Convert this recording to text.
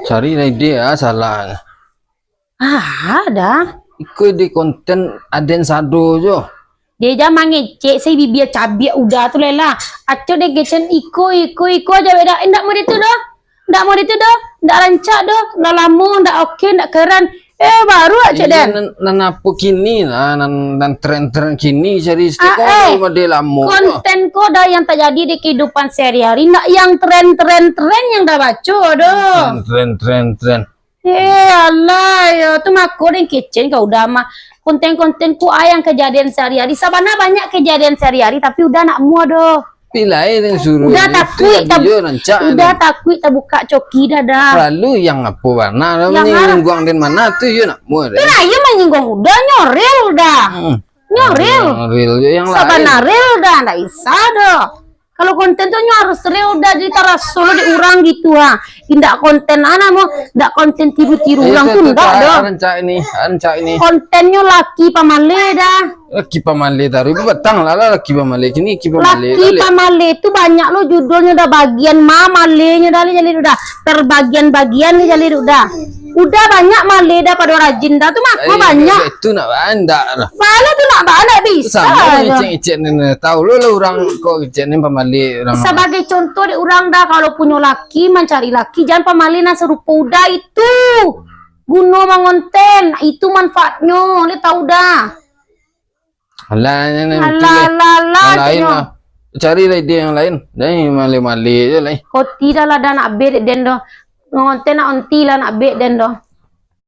Cari ide salah. Ada. Iko di konten aden sado jo. Dia jangan ngecek saya bibir cabiak udah tuh lela. Aco deh gecen iko aja beda. Ndak mau itu dah. Ndak mau itu dah. Ndak rancak dah. Ndak lama, ndak oke, ndak keren. Baru aja den. Nan apa kini lah, nan tren kini cari setiap model lama. Konten kok dah yang terjadi di kehidupan sehari-hari. Ndak yang tren yang dah baca doh. Tren. Allah ya tuh makku yang kitchen kau udah mah konten-kontenku yang kejadian sehari-hari. Sabana banyak kejadian sehari-hari tapi udah nak mua doh. Pilai yang suruh. Udah takut tak buka coki dah. Lalu yang apa warna menyinggung dan mana tuh ya nak mua deh. Nah, iya menyinggung udah nyoril dah. Nyoril yang sabana lain. Real dah ndak bisa doh. Kalau konten tuh harus real udah di solo diurang gitu Indak konten mau ndak konten tiru-tiru ulang tuh enggak doh. Rancak ini. Kontennya laki pamale dah. Laki pamale taruh betang lah laki pamale kini laki pamale itu banyak lo judulnya udah bagian malenya dah jadi udah terbagian-bagian nih jadi udah banyak male dah pada rajin dah tuh mak banyak itu nak anda lah bala tuh nak bala bisa sama icek tahu lo orang kok icek pamale orang sebagai contoh di orang dah kalau punya laki mencari laki jangan pamale nah serupa udah itu guna mangonten itu manfaatnya li tahu dah. Lain cari ide yang lain dah male je lah. Kau tidak lah dah nak bed den doh ngonten nak onti lah nak bed den doh.